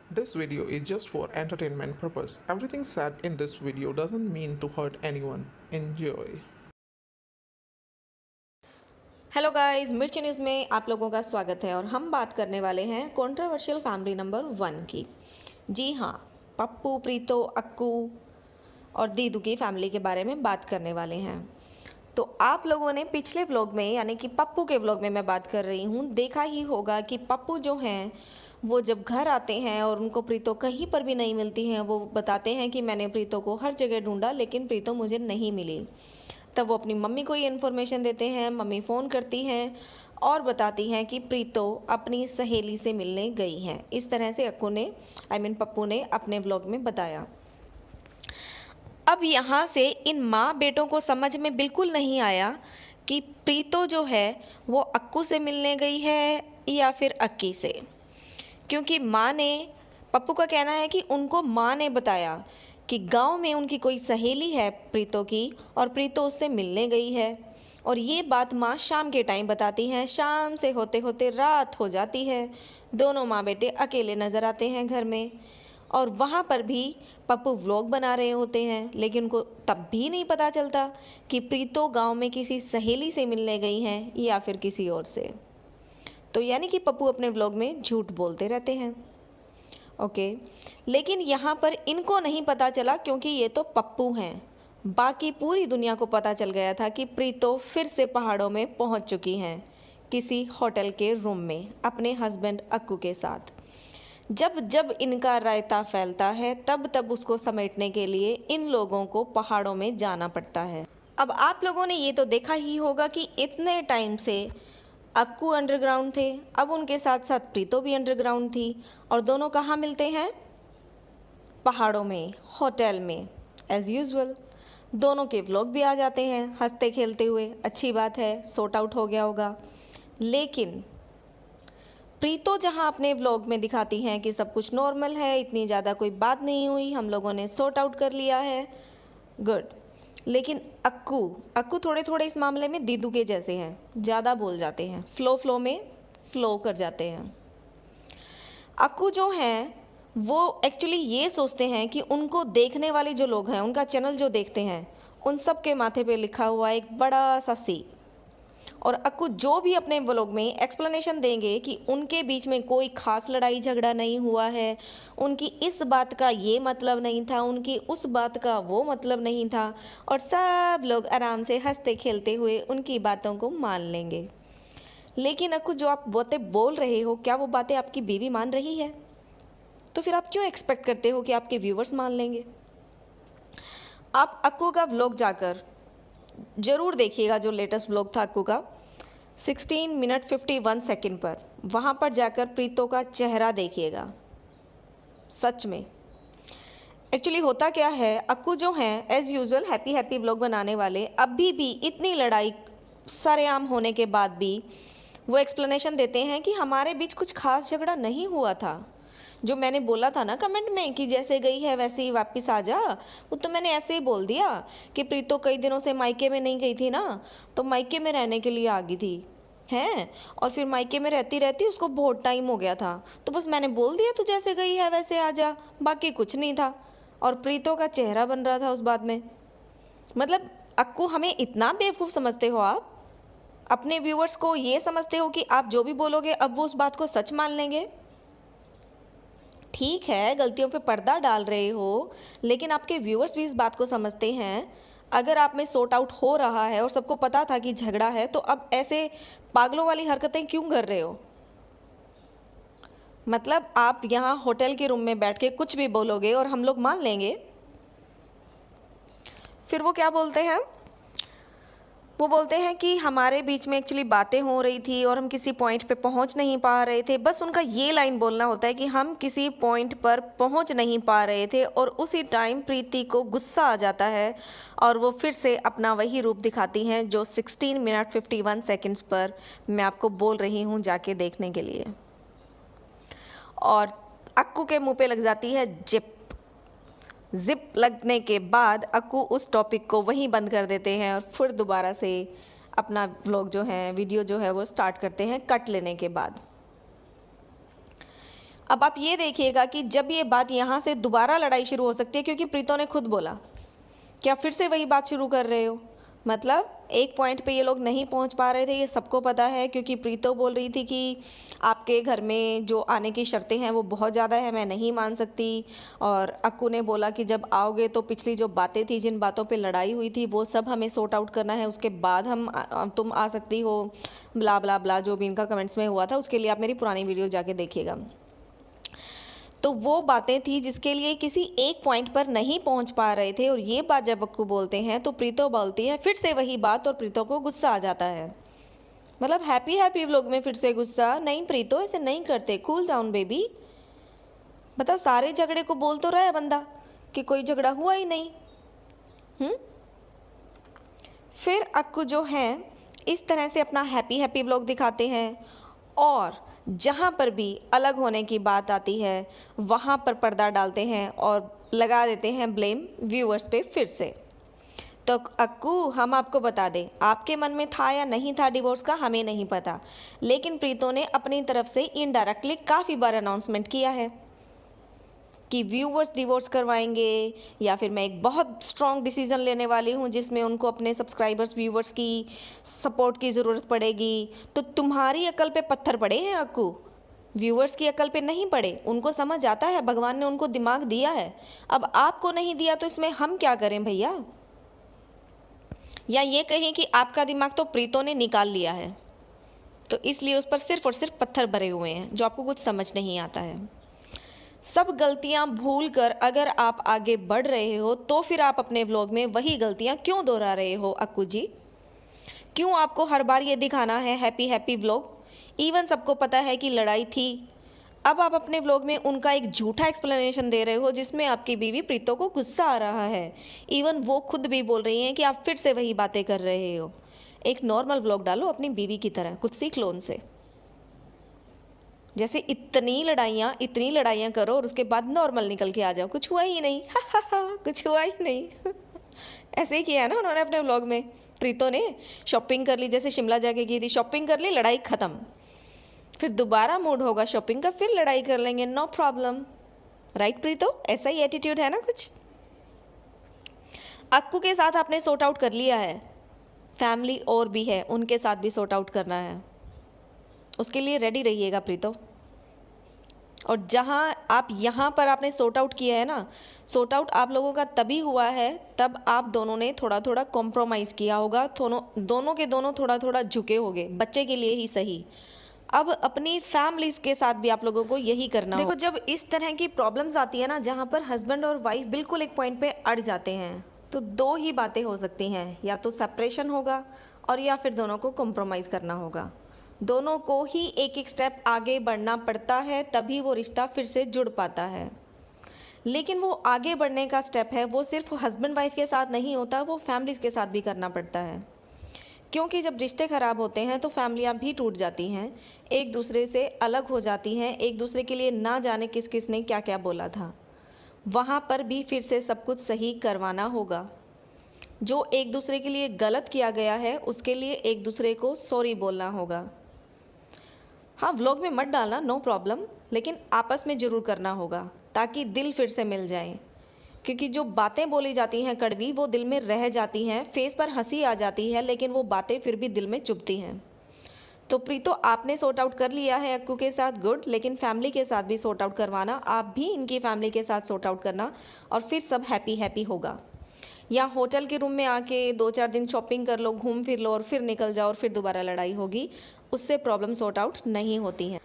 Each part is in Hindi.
This video is just for entertainment purpose. Everything said in this video doesn't mean to hurt anyone. Enjoy. Hello guys, मिर्ची न्यूज़ में आप लोगों का स्वागत है और हम बात करने वाले हैं कंट्रोवर्शियल फैमिली नंबर 1 की। जी हाँ, पप्पू, प्रीतो, अक्कू और दीदू की फैमिली के बारे में बात करने वाले हैं। तो आप लोगों ने पिछले व्लॉग में, यानी कि पप्पू के व्लॉग में मैं बात कर रही हूँ, देखा ही होगा कि पप्पू जो हैं वो जब घर आते हैं और उनको प्रीतो कहीं पर भी नहीं मिलती हैं, वो बताते हैं कि मैंने प्रीतो को हर जगह ढूंढा लेकिन प्रीतो मुझे नहीं मिली। तब वो अपनी मम्मी को ये इन्फॉर्मेशन देते हैं। मम्मी फ़ोन करती हैं और बताती हैं कि प्रीतो अपनी सहेली से मिलने गई हैं। इस तरह से अक्कू ने पप्पू ने अपने व्लॉग में बताया। अब यहाँ से इन माँ बेटों को समझ में बिल्कुल नहीं आया कि प्रीतो जो है वो अक्कू से मिलने गई है या फिर अक्की से, क्योंकि माँ ने, पप्पू का कहना है कि उनको माँ ने बताया कि गांव में उनकी कोई सहेली है प्रीतो की और प्रीतो उससे मिलने गई है। और ये बात माँ शाम के टाइम बताती हैं। शाम से होते होते रात हो जाती है। दोनों माँ बेटे अकेले नज़र आते हैं घर में और वहाँ पर भी पप्पू व्लॉग बना रहे होते हैं, लेकिन उनको तब भी नहीं पता चलता कि प्रीतो गांव में किसी सहेली से मिलने गई हैं या फिर किसी और से। तो यानी कि पप्पू अपने व्लॉग में झूठ बोलते रहते हैं। ओके, लेकिन यहाँ पर इनको नहीं पता चला क्योंकि ये तो पप्पू हैं। बाकी पूरी दुनिया को पता चल गया था कि प्रीतो फिर से पहाड़ों में पहुँच चुकी हैं, किसी होटल के रूम में अपने हस्बैंड अक्कू के साथ। जब जब इनका रायता फैलता है तब तब उसको समेटने के लिए इन लोगों को पहाड़ों में जाना पड़ता है। अब आप लोगों ने ये तो देखा ही होगा कि इतने टाइम से अक्कू अंडरग्राउंड थे, अब उनके साथ साथ प्रीतो भी अंडरग्राउंड थी और दोनों कहाँ मिलते हैं? पहाड़ों में, होटल में, एज़ यूजुअल। दोनों के व्लॉग भी आ जाते हैं हंसते खेलते हुए। अच्छी बात है, सॉर्ट आउट हो गया होगा। लेकिन प्रीतो जहाँ अपने व्लॉग में दिखाती हैं कि सब कुछ नॉर्मल है, इतनी ज़्यादा कोई बात नहीं हुई, हम लोगों ने सॉर्ट आउट कर लिया है, गुड। लेकिन अक्कू थोड़े थोड़े इस मामले में दीदू के जैसे हैं, ज़्यादा बोल जाते हैं, फ्लो में फ्लो कर जाते हैं। अक्कू जो हैं वो एक्चुअली ये सोचते हैं कि उनको देखने वाले जो लोग हैं, उनका चैनल जो देखते हैं, उन सब के माथे पे लिखा हुआ एक बड़ा सा सी। और अक्कू जो भी अपने व्लॉग में एक्सप्लेनेशन देंगे कि उनके बीच में कोई खास लड़ाई झगड़ा नहीं हुआ है, उनकी इस बात का ये मतलब नहीं था, उनकी उस बात का वो मतलब नहीं था, और सब लोग आराम से हंसते खेलते हुए उनकी बातों को मान लेंगे। लेकिन अक्कू, जो आप बातें बोल रहे हो, क्या वो बातें आपकी बीवी मान रही है? तो फिर आप क्यों एक्सपेक्ट करते हो कि आपके व्यूवर्स मान लेंगे? आप अक्कू का व्लॉग जाकर ज़रूर देखिएगा, जो लेटेस्ट व्लॉग था अक्कू का 16 मिनट 51 सेकंड पर, वहाँ पर जाकर प्रीतो का चेहरा देखिएगा। सच में एक्चुअली होता क्या है, अक्कू जो हैं as usual happy happy vlog बनाने वाले, अभी भी इतनी लड़ाई सरेआम होने के बाद भी वो एक्सप्लेनेशन देते हैं कि हमारे बीच कुछ खास झगड़ा नहीं हुआ था। जो मैंने बोला था ना कमेंट में कि जैसे गई है वैसे ही वापस आ जा, वो तो मैंने ऐसे ही बोल दिया कि प्रीतो कई दिनों से मायके में नहीं गई थी ना, तो मायके में रहने के लिए आ गई थी हैं, और फिर मायके में रहती रहती उसको बहुत टाइम हो गया था, तो बस मैंने बोल दिया तू जैसे गई है वैसे आ जा, बाकी कुछ नहीं था। और प्रीतो का चेहरा बन रहा था उस बात में। मतलब अक्कू, हमें इतना बेवकूफ़ समझते हो आप? अपने व्यूअर्स को ये समझते हो कि आप जो भी बोलोगे अब वो उस बात को सच मान लेंगे? ठीक है, गलतियों पे पर्दा डाल रहे हो, लेकिन आपके व्यूअर्स भी इस बात को समझते हैं। अगर आप में सॉर्ट आउट हो रहा है और सबको पता था कि झगड़ा है, तो अब ऐसे पागलों वाली हरकतें क्यों कर रहे हो? मतलब आप यहाँ होटल के रूम में बैठ के कुछ भी बोलोगे और हम लोग मान लेंगे? फिर वो क्या बोलते हैं? वो बोलते हैं कि हमारे बीच में एक्चुअली बातें हो रही थी और हम किसी पॉइंट पे पहुंच नहीं पा रहे थे। बस उनका ये लाइन बोलना होता है कि हम किसी पॉइंट पर पहुंच नहीं पा रहे थे, और उसी टाइम प्रीति को गुस्सा आ जाता है और वो फिर से अपना वही रूप दिखाती हैं जो 16 मिनट 51 सेकंड्स पर मैं आपको बोल रही हूँ जाके देखने के लिए। और अक्कू के मुँह पे लग जाती है जिप लगने के बाद अक्कू उस टॉपिक को वहीं बंद कर देते हैं और फिर दोबारा से अपना व्लॉग जो है, वीडियो जो है वो स्टार्ट करते हैं कट लेने के बाद। अब आप ये देखिएगा कि जब ये बात यहाँ से दोबारा लड़ाई शुरू हो सकती है, क्योंकि प्रीतो ने खुद बोला कि आप फिर से वही बात शुरू कर रहे हो। मतलब एक पॉइंट पे ये लोग नहीं पहुंच पा रहे थे, ये सबको पता है, क्योंकि प्रीतो बोल रही थी कि आपके घर में जो आने की शर्तें हैं वो बहुत ज़्यादा है, मैं नहीं मान सकती। और अक्कू ने बोला कि जब आओगे तो पिछली जो बातें थी, जिन बातों पे लड़ाई हुई थी, वो सब हमें सॉर्ट आउट करना है, उसके बाद तुम आ सकती हो, ब्ला ब्ला ब्ला, जो भी इनका कमेंट्स में हुआ था। उसके लिए आप मेरी पुरानी वीडियो जाके देखिएगा। तो वो बातें थी जिसके लिए किसी एक पॉइंट पर नहीं पहुंच पा रहे थे। और ये बात जब अक्कू बोलते हैं तो प्रीतो बोलती है फिर से वही बात, और प्रीतो को गुस्सा आ जाता है। मतलब हैप्पी हैप्पी व्लॉग में फिर से गुस्सा। नहीं प्रीतो, ऐसे नहीं करते, कूल डाउन बेबी। मतलब सारे झगड़े को बोल तो रहा है बंदा कि कोई झगड़ा हुआ ही नहीं। फिर अक्कू जो है इस तरह से अपना हैप्पी हैप्पी व्लॉग दिखाते हैं, और जहाँ पर भी अलग होने की बात आती है वहाँ पर पर्दा डालते हैं और लगा देते हैं ब्लेम व्यूअर्स पे फिर से। तो अक्कू, हम आपको बता दें, आपके मन में था या नहीं था डिवोर्स का हमें नहीं पता, लेकिन प्रीतो ने अपनी तरफ से इनडायरेक्टली काफ़ी बार अनाउंसमेंट किया है कि व्यूअर्स डिवोर्स करवाएंगे, या फिर मैं एक बहुत स्ट्रॉन्ग डिसीज़न लेने वाली हूँ जिसमें उनको अपने सब्सक्राइबर्स व्यूअर्स की सपोर्ट की ज़रूरत पड़ेगी। तो तुम्हारी अकल पे पत्थर पड़े हैं अक्कू, व्यूअर्स की अकल पे नहीं पड़े। उनको समझ आता है, भगवान ने उनको दिमाग दिया है, अब आपको नहीं दिया तो इसमें हम क्या करें भैया। या ये कहें कि आपका दिमाग तो प्रीतो ने निकाल लिया है, तो इसलिए उस पर सिर्फ और सिर्फ पत्थर भरे हुए हैं जो आपको कुछ समझ नहीं आता है। सब गलतियां भूलकर अगर आप आगे बढ़ रहे हो तो फिर आप अपने व्लॉग में वही गलतियां क्यों दोहरा रहे हो अक्कू जी? क्यों आपको हर बार ये दिखाना है हैप्पी हैप्पी व्लॉग? इवन सबको पता है कि लड़ाई थी। अब आप अपने व्लॉग में उनका एक झूठा एक्सप्लेनेशन दे रहे हो जिसमें आपकी बीवी प्रीतो को गुस्सा आ रहा है। इवन वो खुद भी बोल रही हैं कि आप फिर से वही बातें कर रहे हो। एक नॉर्मल व्लॉग डालो अपनी बीवी की तरह, कुछ सीख लो उनसे। जैसे इतनी लड़ाइयाँ करो और उसके बाद नॉर्मल निकल के आ जाओ, कुछ हुआ ही नहीं, कुछ हुआ ही नहीं। ऐसे ही किया है ना उन्होंने अपने व्लॉग में। प्रीतो ने शॉपिंग कर ली, जैसे शिमला जाके की थी, शॉपिंग कर ली, लड़ाई ख़त्म। फिर दोबारा मूड होगा शॉपिंग का, फिर लड़ाई कर लेंगे, नो प्रॉब्लम। राइट प्रीतो, ऐसा ही एटीट्यूड है ना कुछ। अक्कू के साथ आपने सॉर्ट आउट कर लिया है, फैमिली और भी है, उनके साथ भी सॉर्ट आउट करना है, उसके लिए रेडी रहिएगा प्रीतो। और जहाँ आप यहाँ पर आपने सॉर्ट आउट किया है ना, सॉर्ट आउट आप लोगों का तभी हुआ है तब आप दोनों ने थोड़ा थोड़ा कॉम्प्रोमाइज़ किया होगा, दोनों के दोनों थोड़ा थोड़ा झुके होंगे, बच्चे के लिए ही सही। अब अपनी फैमिलीज के साथ भी आप लोगों को यही करना देखो, जब इस तरह की प्रॉब्लम्स आती है ना, जहाँ पर हस्बैंड और वाइफ बिल्कुल एक पॉइंट पे अड़ जाते हैं, तो दो ही बातें हो सकती हैं, या तो सेपरेशन होगा और या फिर दोनों को कॉम्प्रोमाइज़ करना होगा। दोनों को ही एक एक स्टेप आगे बढ़ना पड़ता है, तभी वो रिश्ता फिर से जुड़ पाता है। लेकिन वो आगे बढ़ने का स्टेप है, वो सिर्फ हस्बैंड वाइफ के साथ नहीं होता, वो फैमिलीज के साथ भी करना पड़ता है। क्योंकि जब रिश्ते ख़राब होते हैं तो फैमिलियाँ भी टूट जाती हैं, एक दूसरे से अलग हो जाती हैं, एक दूसरे के लिए ना जाने किस किस ने क्या क्या बोला था। वहाँ पर भी फिर से सब कुछ सही करवाना होगा। जो एक दूसरे के लिए गलत किया गया है उसके लिए एक दूसरे को सॉरी बोलना होगा। हाँ, व्लॉग में मत डालना, नो प्रॉब्लम, लेकिन आपस में ज़रूर करना होगा ताकि दिल फिर से मिल जाए। क्योंकि जो बातें बोली जाती हैं कड़वी, वो दिल में रह जाती हैं, फेस पर हंसी आ जाती है, लेकिन वो बातें फिर भी दिल में चुभती हैं। तो प्रीतो, आपने सॉर्ट आउट कर लिया है अक्कू के साथ, गुड, लेकिन फैमिली के साथ भी सॉर्ट आउट करवाना, आप भी इनकी फैमिली के साथ सॉर्ट आउट करना, और फिर सब हैप्पी हैप्पी होगा। या होटल के रूम में आके 2-4 दिन शॉपिंग कर लो, घूम फिर लो और फिर निकल जाओ और फिर दोबारा लड़ाई होगी, उससे प्रॉब्लम सॉर्ट आउट नहीं होती हैं।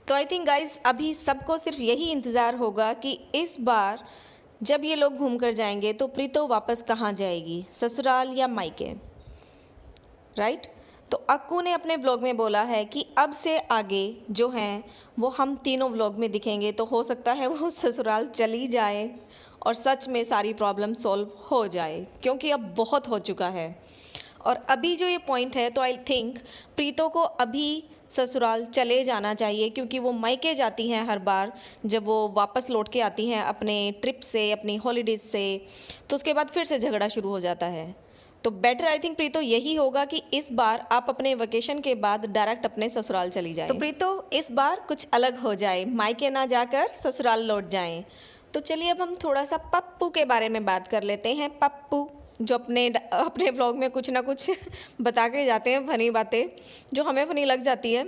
तो आई थिंक गाइज, अभी सबको सिर्फ यही इंतज़ार होगा कि इस बार जब ये लोग घूम कर जाएंगे तो प्रीतो वापस कहाँ जाएगी, ससुराल या मायके, राइट। तो अक्कू ने अपने व्लॉग में बोला है कि अब से आगे जो हैं वो हम तीनों व्लॉग में दिखेंगे, तो हो सकता है वो ससुराल चली जाए और सच में सारी प्रॉब्लम सॉल्व हो जाए, क्योंकि अब बहुत हो चुका है। और अभी जो ये पॉइंट है, तो आई थिंक प्रीतो को अभी ससुराल चले जाना चाहिए, क्योंकि वो मायके जाती हैं हर बार जब वो वापस लौट के आती हैं अपने ट्रिप से, अपनी हॉलीडेज से, तो उसके बाद फिर से झगड़ा शुरू हो जाता है। तो बेटर आई थिंक प्रीतो यही होगा कि इस बार आप अपने वेकेशन के बाद डायरेक्ट अपने ससुराल चली जाएं। तो प्रीतो इस बार कुछ अलग हो जाए, मायके ना जाकर ससुराल लौट जाएं। तो चलिए अब हम थोड़ा सा पप्पू के बारे में बात कर लेते हैं। पप्पू जो अपने व्लॉग में कुछ ना कुछ बता के जाते हैं फनी बातें जो हमें फनी लग जाती है।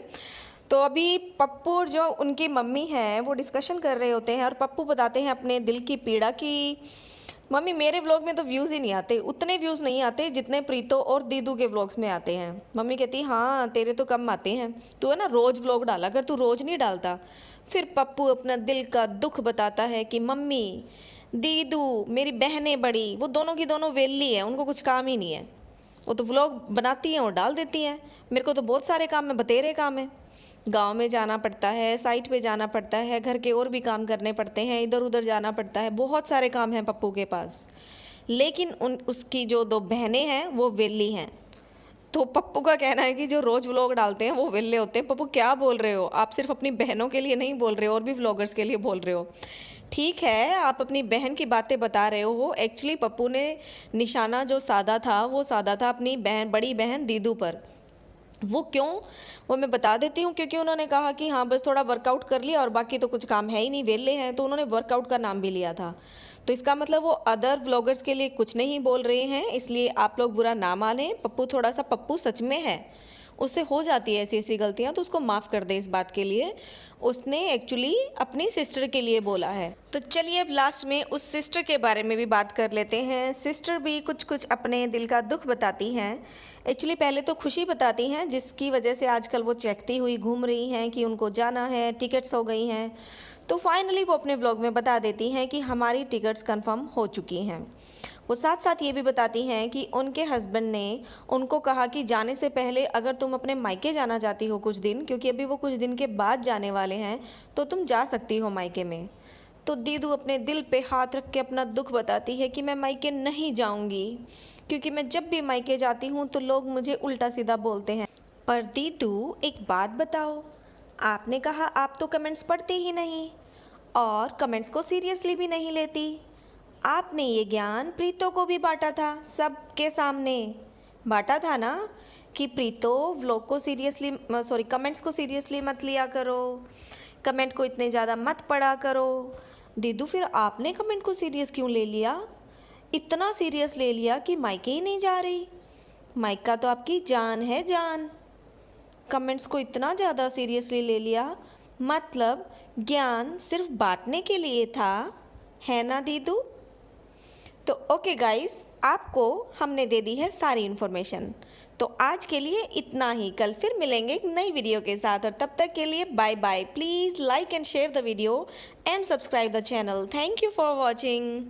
तो अभी पप्पू और जो उनकी मम्मी हैं वो डिस्कशन कर रहे होते हैं और पप्पू बताते हैं अपने दिल की पीड़ा कि मम्मी मेरे व्लॉग में तो व्यूज़ ही नहीं आते, उतने व्यूज़ नहीं आते जितने प्रीतो और दीदू के व्लॉग्स में आते हैं। मम्मी कहती हाँ तेरे तो कम आते हैं, तू है ना रोज़ व्लॉग डाला कर, तू रोज़ नहीं डालता। फिर पप्पू अपना दिल का दुख बताता है कि मम्मी दीदू मेरी बहनें बड़ी, वो दोनों की दोनों वेली है, उनको कुछ काम ही नहीं है, वो तो व्लॉग बनाती हैं और डाल देती हैं। मेरे को तो बहुत सारे काम है, बतेरे काम है, गांव में जाना पड़ता है, साइट पे जाना पड़ता है, घर के और भी काम करने पड़ते हैं, इधर उधर जाना पड़ता है, बहुत सारे काम हैं पप्पू के पास। लेकिन उसकी जो 2 बहनें हैं वो वेली हैं। तो पप्पू का कहना है कि जो रोज़ व्लॉग डालते हैं वो वेले होते हैं। पप्पू क्या बोल रहे हो आप, सिर्फ अपनी बहनों के लिए नहीं बोल रहे हो और भी व्लॉगर्स के लिए बोल रहे हो। ठीक है आप अपनी बहन की बातें बता रहे हो, एक्चुअली पप्पू ने निशाना जो साधा था वो साधा था अपनी बड़ी बहन दीदू पर। वो क्यों, वो मैं बता देती हूँ। क्योंकि उन्होंने कहा कि हाँ बस थोड़ा वर्कआउट कर लिया और बाकी तो कुछ काम है ही नहीं, वेले हैं, तो उन्होंने वर्कआउट का नाम भी लिया था। तो इसका मतलब वो अदर व्लॉगर्स के लिए कुछ नहीं बोल रहे हैं, इसलिए आप लोग बुरा ना माने। पप्पू थोड़ा सा पप्पू सच में है, उससे हो जाती है ऐसी ऐसी गलतियाँ, तो उसको माफ़ कर दे इस बात के लिए। उसने एक्चुअली अपनी सिस्टर के लिए बोला है। तो चलिए अब लास्ट में उस सिस्टर के बारे में भी बात कर लेते हैं। सिस्टर भी कुछ कुछ अपने दिल का दुख बताती हैं। एक्चुअली पहले तो खुशी बताती हैं जिसकी वजह से आजकल वो चहकती हुई घूम रही हैं कि उनको जाना है, टिकट्स हो गई हैं। तो फाइनली वो अपने ब्लॉग में बता देती हैं कि हमारी टिकट्स कंफर्म हो चुकी हैं। वो साथ साथ ये भी बताती हैं कि उनके हस्बैंड ने उनको कहा कि जाने से पहले अगर तुम अपने मायके जाना चाहती हो कुछ दिन, क्योंकि अभी वो कुछ दिन के बाद जाने वाले हैं, तो तुम जा सकती हो मायके में। तो दीदू अपने दिल पे हाथ रख के अपना दुख बताती है कि मैं मायके नहीं जाऊंगी, क्योंकि मैं जब भी मायके जाती हूँ तो लोग मुझे उल्टा सीधा बोलते हैं। पर दीदू एक बात बताओ, आपने कहा आप तो कमेंट्स पढ़ती ही नहीं और कमेंट्स को सीरियसली भी नहीं लेती। आपने ये ज्ञान प्रीतो को भी बांटा था, सबके सामने बांटा था ना कि प्रीतो व्लॉग को सीरियसली कमेंट्स को सीरियसली मत लिया करो, कमेंट को इतने ज़्यादा मत पढ़ा करो। दीदू फिर आपने कमेंट को सीरियस क्यों ले लिया, इतना सीरियस ले लिया कि मायके ही नहीं जा रही। मायका तो आपकी जान है जान, कमेंट्स को इतना ज़्यादा सीरियसली ले लिया, मतलब ज्ञान सिर्फ बांटने के लिए था, है ना दीदू। तो ओके गाइस, आपको हमने दे दी है सारी इन्फॉर्मेशन। तो आज के लिए इतना ही, कल फिर मिलेंगे एक नई वीडियो के साथ, और तब तक के लिए bye bye. Please like and share the video and subscribe the channel. Thank you for watching.